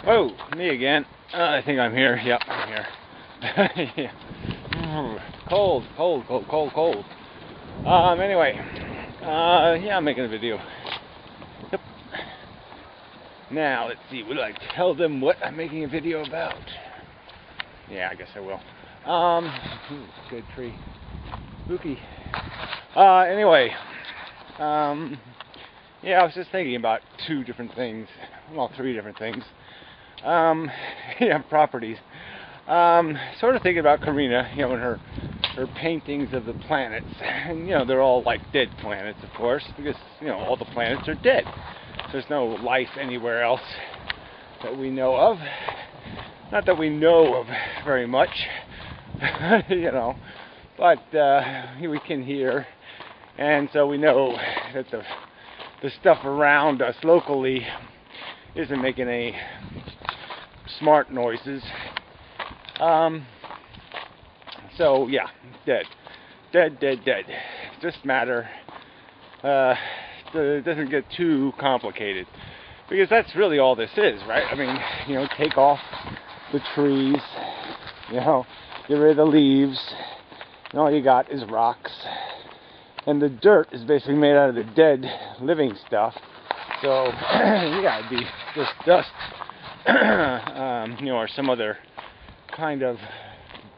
Whoa, me again. I think I'm here. Yep, I'm here. Yeah. Cold, cold, cold, cold, cold. Anyway, yeah, I'm making a video. Yep. Now, let's see, will I tell them what I'm making a video about? Yeah, I guess I will. Good tree. Spooky. Anyway, yeah, I was just thinking about two different things. Well, three different things. Yeah, properties. Sort of thinking about Karina, and her paintings of the planets. And, they're all like dead planets, of course, because, all the planets are dead. There's no life anywhere else that we know of. Not that we know of very much, but we can hear. And so we know that the stuff around us locally isn't making any smart noises. So yeah, dead. Just matter. It doesn't get too complicated, because that's really all this is, right? I mean, take off the trees, get rid of the leaves, and all you got is rocks. And the dirt is basically made out of the dead, living stuff. So, yeah, it'd be just dust, or some other kind of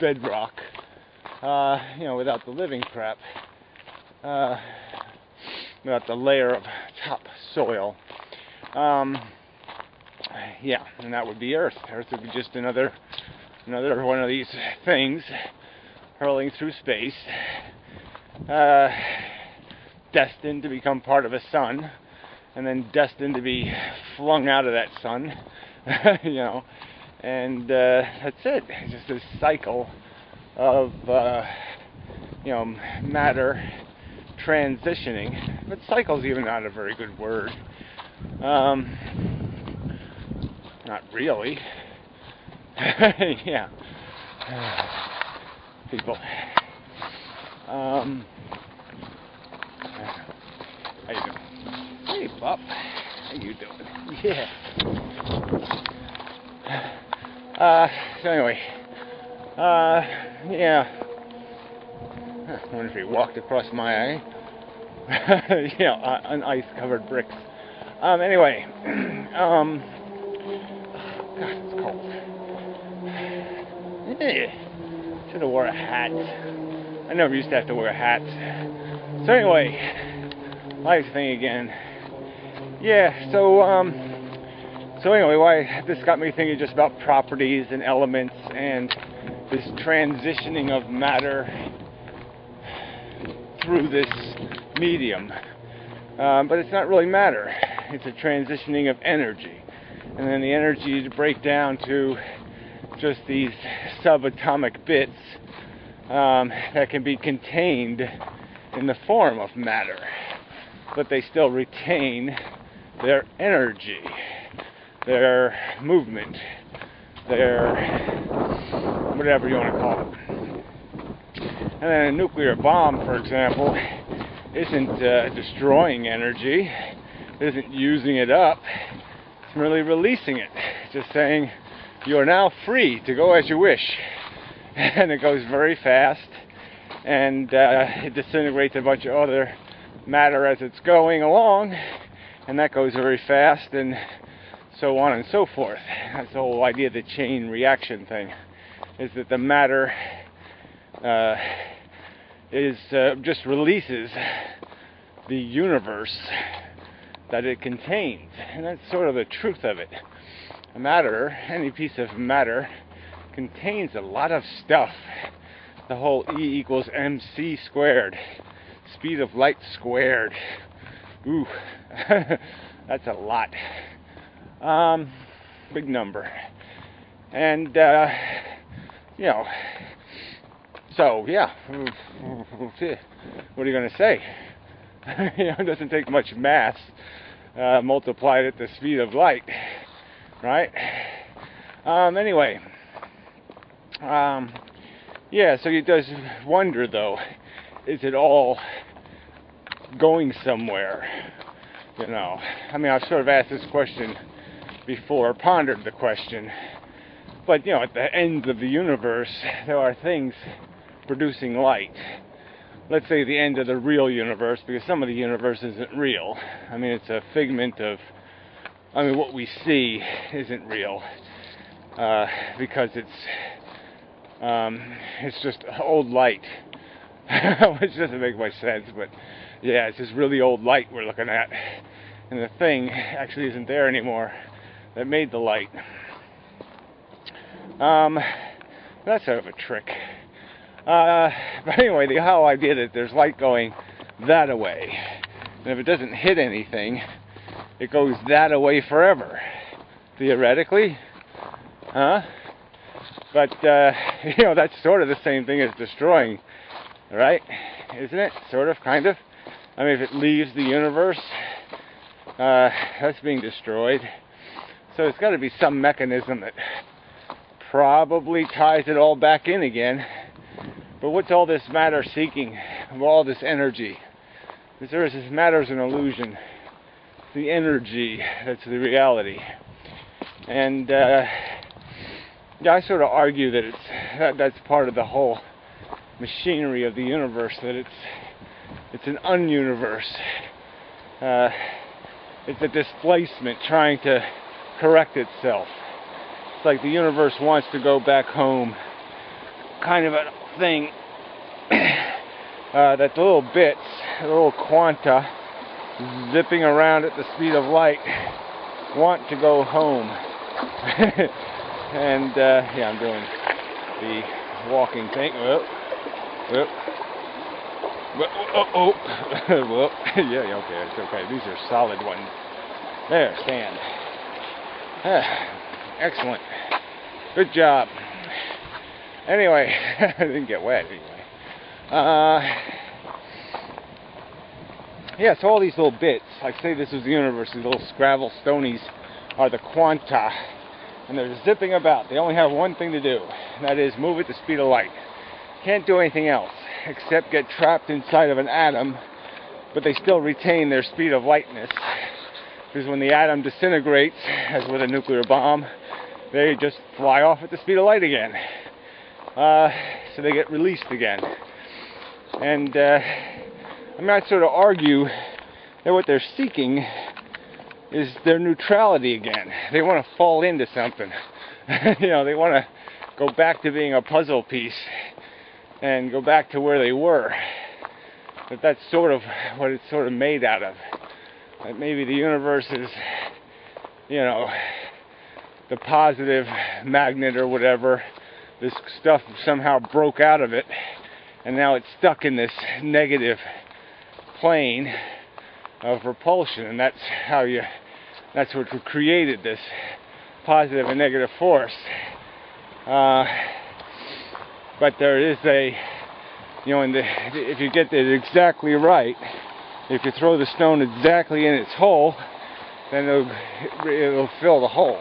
bedrock, without the living crap, without the layer of top soil. Yeah, and that would be Earth. Earth would be just another one of these things hurling through space, destined to become part of a sun, and then destined to be flung out of that sun, and that's it. It's just this cycle of, matter transitioning. But cycle's even not a very good word. Not really. Yeah. People. How you doing? Hey, pup. How you doing? Yeah. So anyway, yeah. I wonder if he walked across my eye. On ice-covered bricks. Anyway, God, it's cold. Yeah. Should have wore a hat. I never used to have to wear hats. So anyway, life thing again. Yeah. So anyway, why this got me thinking just about properties and elements and this transitioning of matter through this medium. But it's not really matter. It's a transitioning of energy. And then the energy to break down to just these subatomic bits that can be contained in the form of matter. But they still retain their energy, their movement, their whatever you want to call it. And then a nuclear bomb, for example, isn't destroying energy, isn't using it up, it's merely releasing it. Just saying, you are now free to go as you wish. And it goes very fast, and it disintegrates a bunch of other matter as it's going along, and that goes very fast, and so on and so forth. That's the whole idea of the chain reaction thing, is that the matter just releases the universe that it contains, and that's sort of the truth of it. Matter, any piece of matter, contains a lot of stuff. The whole E equals mc squared, speed of light squared. Ooh, that's a lot. Big number. And so yeah, what are you going to say? It doesn't take much mass multiplied at the speed of light, right? Anyway, yeah, so you just wonder, though, is it all going somewhere? I mean, I've sort of asked this question before pondered the question. But, at the ends of the universe, there are things producing light. Let's say the end of the real universe, because some of the universe isn't real. I mean, it's a figment of, what we see isn't real, because it's just old light, which doesn't make much sense, but yeah, it's just really old light we're looking at, and the thing actually isn't there anymore that made the light. That's sort of a trick. But anyway, the whole idea that there's light going that away, and if it doesn't hit anything, it goes that away forever, theoretically, huh? But, that's sort of the same thing as destroying, right? Isn't it? Sort of, kind of. I mean, if it leaves the universe, that's being destroyed. So there's got to be some mechanism that probably ties it all back in again. But what's all this matter seeking of all this energy? This matter is an illusion. It's the energy that's the reality. And I sort of argue that that's part of the whole machinery of the universe. That it's an ununiverse. It's a displacement trying to correct itself. It's like the universe wants to go back home, kind of a thing. That the little bits, the little quanta, zipping around at the speed of light, want to go home. And I'm doing the walking thing. Whoop. Yeah, okay, it's okay. These are solid ones. There, stand. Excellent. Good job. Anyway, I didn't get wet anyway. So all these little bits, like say this was the universe, these little Scrabble stonies are the quanta, and they're zipping about. They only have one thing to do, and that is move at the speed of light. Can't do anything else except get trapped inside of an atom, but they still retain their speed of lightness, because when the atom disintegrates, as with a nuclear bomb, they just fly off at the speed of light again. So they get released again. And I sort of argue that what they're seeking is their neutrality again. They want to fall into something. They want to go back to being a puzzle piece and go back to where they were. But that's sort of what it's sort of made out of. That maybe the universe is, the positive magnet or whatever. This stuff somehow broke out of it, and now it's stuck in this negative plane of repulsion, and that's what created this positive and negative force. But there is if you get it exactly right, if you throw the stone exactly in its hole, then it'll fill the hole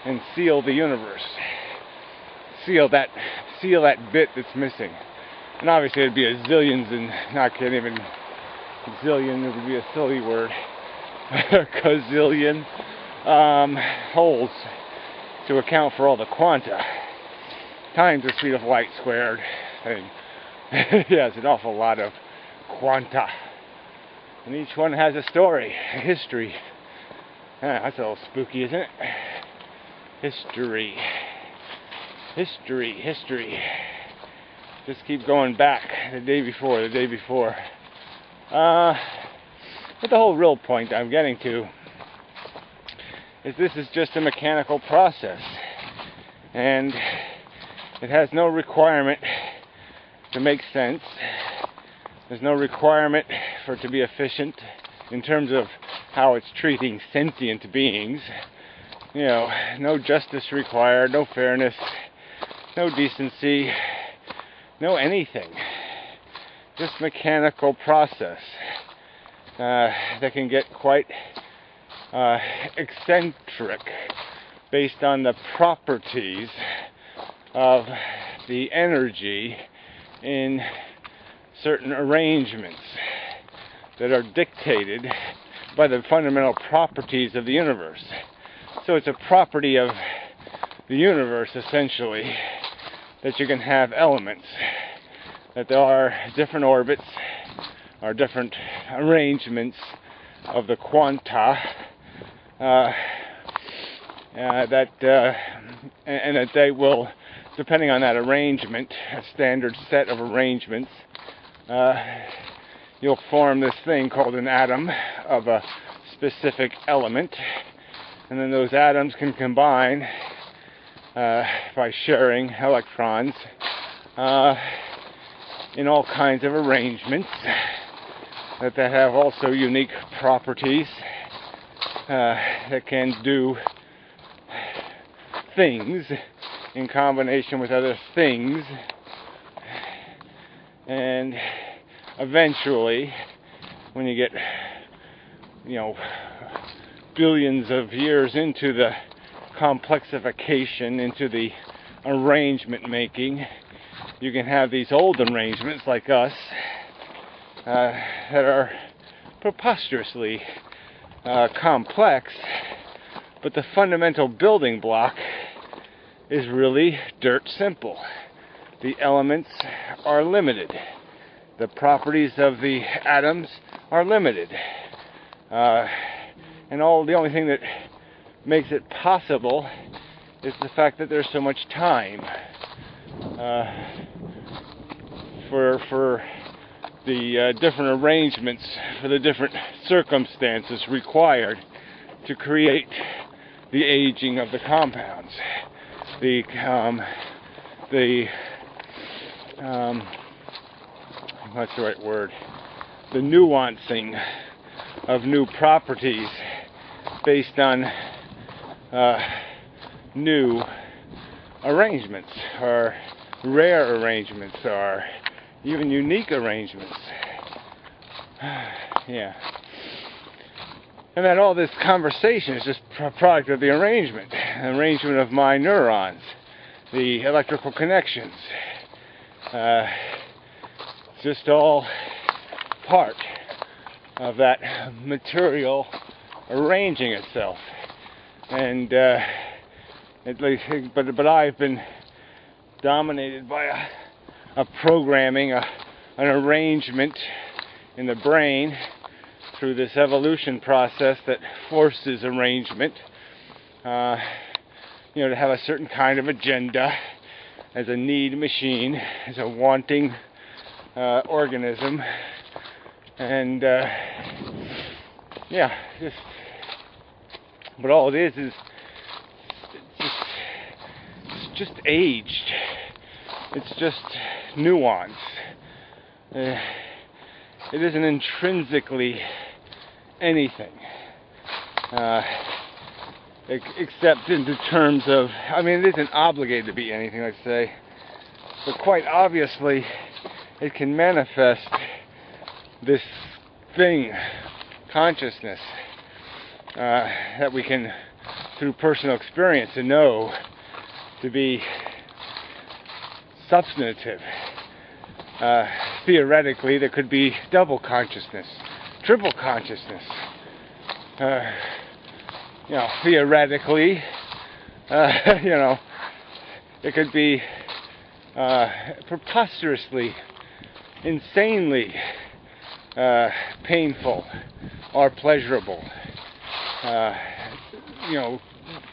and seal the universe. Seal that bit that's missing. And obviously it'd be a zillions, and not kidding, even zillion, it would be a silly word, gazillion holes to account for all the quanta times the speed of light squared. And yeah, it's an awful lot of quanta. And each one has a story, a history. That's a little spooky, isn't it? History. Just keep going back the day before. But the whole real point I'm getting to is this is just a mechanical process. And it has no requirement to make sense. There's no requirement for it to be efficient in terms of how it's treating sentient beings. No justice required, no fairness, no decency, no anything. Just mechanical process that can get quite eccentric based on the properties of the energy in certain arrangements that are dictated by the fundamental properties of the universe. So it's a property of the universe, essentially, that you can have elements, that there are different orbits, or different arrangements of the quanta, and that they will, depending on that arrangement, a standard set of arrangements, you'll form this thing called an atom of a specific element, and then those atoms can combine by sharing electrons in all kinds of arrangements that have also unique properties that can do things in combination with other things, and eventually, when you get, billions of years into the complexification, into the arrangement making, you can have these old arrangements like us that are preposterously complex, but the fundamental building block is really dirt simple. The elements are limited. The properties of the atoms are limited. And the only thing that makes it possible is the fact that there's so much time for the different arrangements, for the different circumstances required to create the aging of the compounds, what's the right word? The nuancing of new properties based on new arrangements, or rare arrangements, or even unique arrangements. Yeah. And that all this conversation is just a product of the arrangement of my neurons, the electrical connections. It's just all part of that material arranging itself. And at least, but I've been dominated by a programming, an arrangement in the brain through this evolution process that forces arrangement, to have a certain kind of agenda, as a need machine, as a wanting organism, and but all it is it's just aged. It's just nuance. It isn't intrinsically anything, except in the terms of, it isn't obligated to be anything, let's say, but quite obviously it can manifest this thing, consciousness, that we can, through personal experience, to know to be substantive. Theoretically, there could be double consciousness, triple consciousness. Theoretically, it could be preposterously, insanely painful or pleasurable.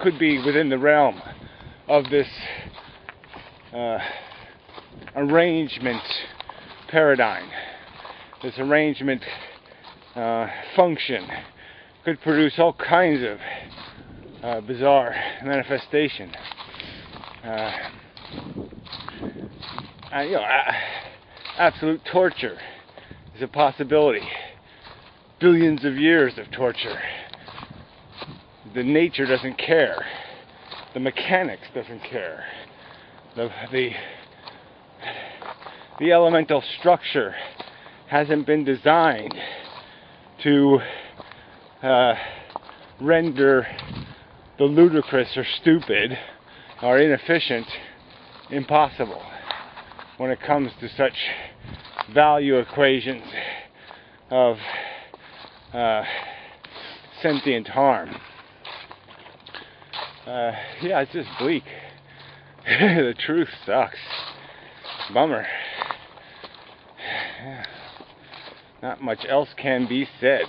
Could be within the realm of this arrangement paradigm. This arrangement function could produce all kinds of bizarre manifestation. Absolute torture is a possibility. Billions of years of torture. The nature doesn't care. The mechanics doesn't care. The elemental structure hasn't been designed to render the ludicrous or stupid or inefficient impossible when it comes to such value equations of sentient harm. Yeah, it's just bleak. The truth sucks. Bummer. Yeah. Not much else can be said.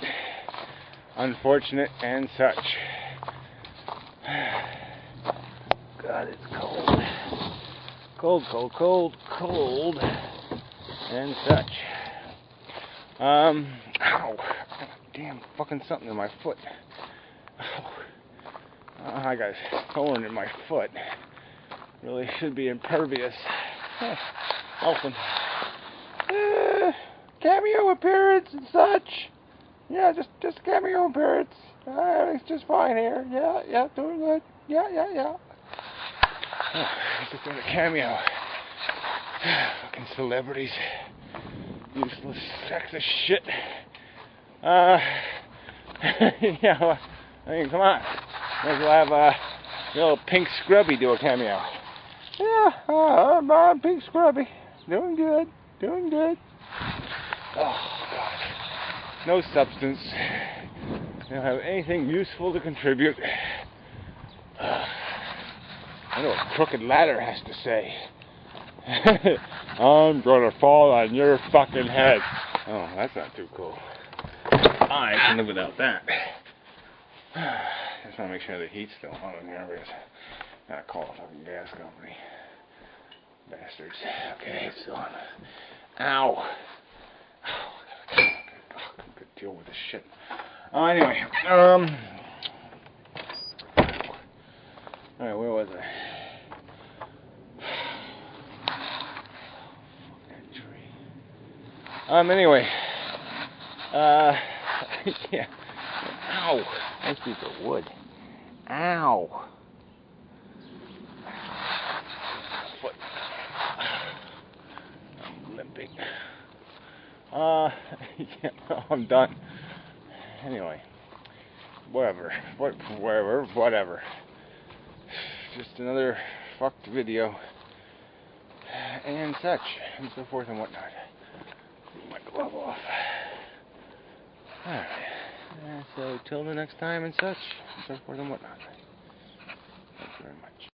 Unfortunate and such. God, it's cold. Cold, cold, cold, cold, and such. Ow. Damn, fucking something in my foot. I got a thorn in my foot. Really should be impervious. Helping. Cameo appearance and such. Yeah, just cameo appearance. Everything's just fine here. Yeah, doing good. Yeah. Just doing a cameo. Fucking celebrities. Useless sexist shit. Yeah, well, I mean, come on. Might as well have the little Pink Scrubby do a cameo. Yeah, I'm Pink Scrubby. Doing good. Oh, God. No substance. They don't have anything useful to contribute. I know what Crooked Ladder has to say. I'm gonna fall on your fucking head. Oh, that's not too cool. I can live without that. Just want to make sure the heat's still on in here because I gotta call a fucking gas company. Bastards. Okay, it's still on. Ow. Oh, I could deal with this shit. Oh, anyway. Alright, where was I? Anyway. Yeah. Ow. Nice piece of wood. Ow. Foot. I'm limping. Yeah, I'm done. Anyway. Whatever. Just another fucked video. And such. And so forth and whatnot. Take my glove off. Alright. So till the next time and such. And so forth and whatnot. Thank you very much.